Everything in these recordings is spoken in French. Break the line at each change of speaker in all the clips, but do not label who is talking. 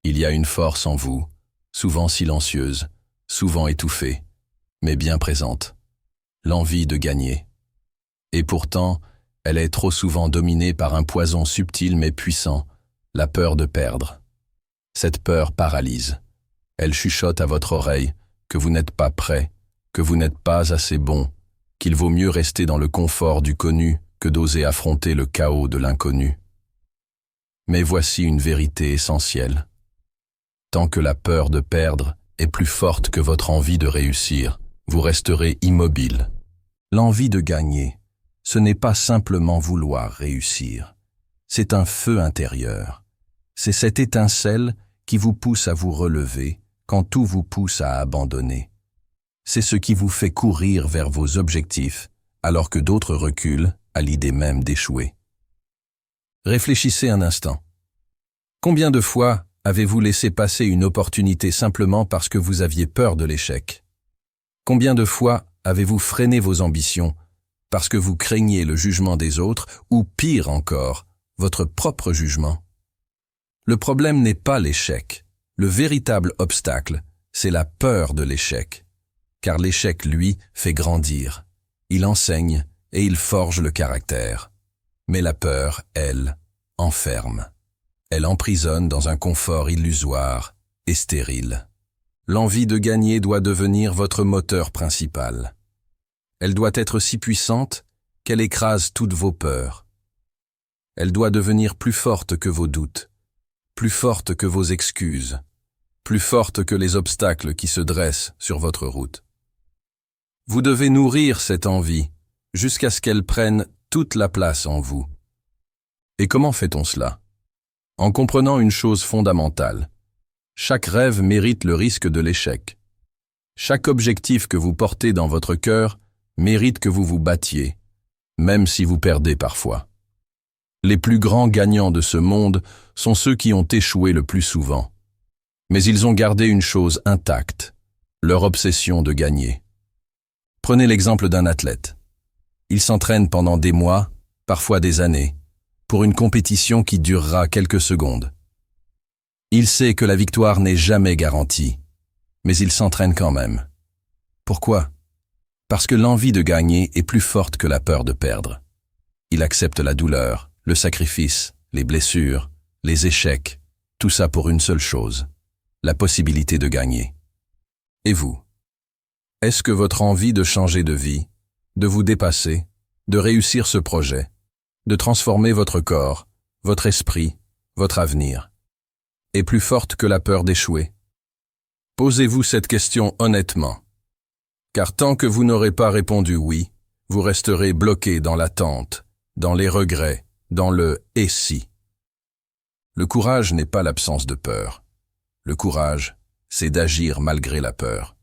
Il y a une force en vous, souvent silencieuse, souvent étouffée, mais bien présente. L'envie de gagner. Et pourtant, elle est trop souvent dominée par un poison subtil mais puissant, la peur de perdre. Cette peur paralyse. Elle chuchote à votre oreille que vous n'êtes pas prêt, que vous n'êtes pas assez bon, qu'il vaut mieux rester dans le confort du connu que d'oser affronter le chaos de l'inconnu. Mais voici une vérité essentielle. Tant que la peur de perdre est plus forte que votre envie de réussir, vous resterez immobile. L'envie de gagner, ce n'est pas simplement vouloir réussir. C'est un feu intérieur. C'est cette étincelle qui vous pousse à vous relever quand tout vous pousse à abandonner. C'est ce qui vous fait courir vers vos objectifs alors que d'autres reculent à l'idée même d'échouer. Réfléchissez un instant. Combien de fois avez-vous laissé passer une opportunité simplement parce que vous aviez peur de l'échec? Combien de fois avez-vous freiné vos ambitions parce que vous craigniez le jugement des autres ou, pire encore, votre propre jugement? Le problème n'est pas l'échec. Le véritable obstacle, c'est la peur de l'échec. Car l'échec, lui, fait grandir. Il enseigne et il forge le caractère. Mais la peur, elle, enferme. Elle emprisonne dans un confort illusoire et stérile. L'envie de gagner doit devenir votre moteur principal. Elle doit être si puissante qu'elle écrase toutes vos peurs. Elle doit devenir plus forte que vos doutes, plus forte que vos excuses, plus forte que les obstacles qui se dressent sur votre route. Vous devez nourrir cette envie jusqu'à ce qu'elle prenne toute la place en vous. Et comment fait-on cela? En comprenant une chose fondamentale. Chaque rêve mérite le risque de l'échec. Chaque objectif que vous portez dans votre cœur mérite que vous vous battiez, même si vous perdez parfois. Les plus grands gagnants de ce monde sont ceux qui ont échoué le plus souvent. Mais ils ont gardé une chose intacte, leur obsession de gagner. Prenez l'exemple d'un athlète. Il s'entraîne pendant des mois, parfois des années, pour une compétition qui durera quelques secondes. Il sait que la victoire n'est jamais garantie, mais il s'entraîne quand même. Pourquoi? Parce que l'envie de gagner est plus forte que la peur de perdre. Il accepte la douleur, le sacrifice, les blessures, les échecs, tout ça pour une seule chose, la possibilité de gagner. Et vous? Est-ce que votre envie de changer de vie, de vous dépasser, de réussir ce projet, de transformer votre corps, votre esprit, votre avenir, est plus forte que la peur d'échouer? Posez-vous cette question honnêtement, car tant que vous n'aurez pas répondu oui, vous resterez bloqué dans l'attente, dans les regrets, dans le « et si ». Le courage n'est pas l'absence de peur. Le courage, c'est d'agir malgré la peur.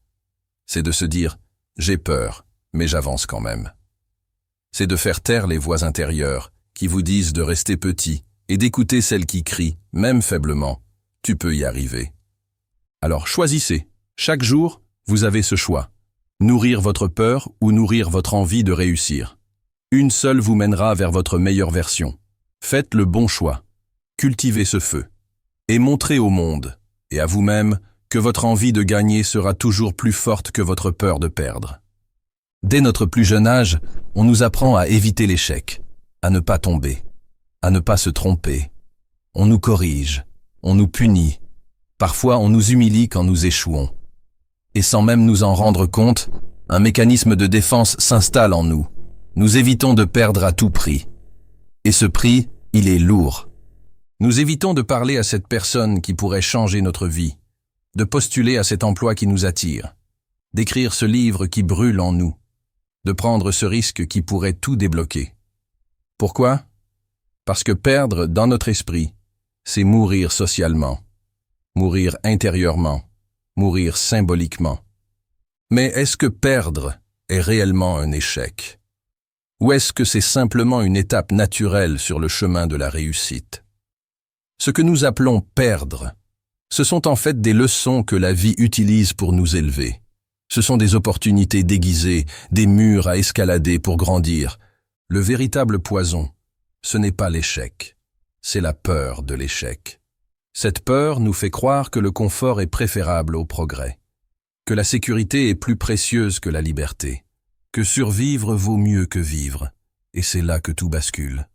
C'est de se dire « j'ai peur, mais j'avance quand même ». C'est de faire taire les voix intérieures qui vous disent de rester petit et d'écouter celles qui crient, même faiblement, « tu peux y arriver ». Alors choisissez. Chaque jour, vous avez ce choix. Nourrir votre peur ou nourrir votre envie de réussir. Une seule vous mènera vers votre meilleure version. Faites le bon choix. Cultivez ce feu. Et montrez au monde, et à vous-même, que votre envie de gagner sera toujours plus forte que votre peur de perdre. Dès notre plus jeune âge, on nous apprend à éviter l'échec, à ne pas tomber, à ne pas se tromper. On nous corrige, on nous punit. Parfois, on nous humilie quand nous échouons. Et sans même nous en rendre compte, un mécanisme de défense s'installe en nous. Nous évitons de perdre à tout prix. Et ce prix, il est lourd. Nous évitons de parler à cette personne qui pourrait changer notre vie, de postuler à cet emploi qui nous attire, d'écrire ce livre qui brûle en nous, de prendre ce risque qui pourrait tout débloquer. Pourquoi? Parce que perdre dans notre esprit, c'est mourir socialement, mourir intérieurement, mourir symboliquement. Mais est-ce que perdre est réellement un échec? Ou est-ce que c'est simplement une étape naturelle sur le chemin de la réussite? Ce que nous appelons perdre, ce sont en fait des leçons que la vie utilise pour nous élever. Ce sont des opportunités déguisées, des murs à escalader pour grandir. Le véritable poison, ce n'est pas l'échec, c'est la peur de l'échec. Cette peur nous fait croire que le confort est préférable au progrès, que la sécurité est plus précieuse que la liberté, que survivre vaut mieux que vivre, et c'est là que tout bascule.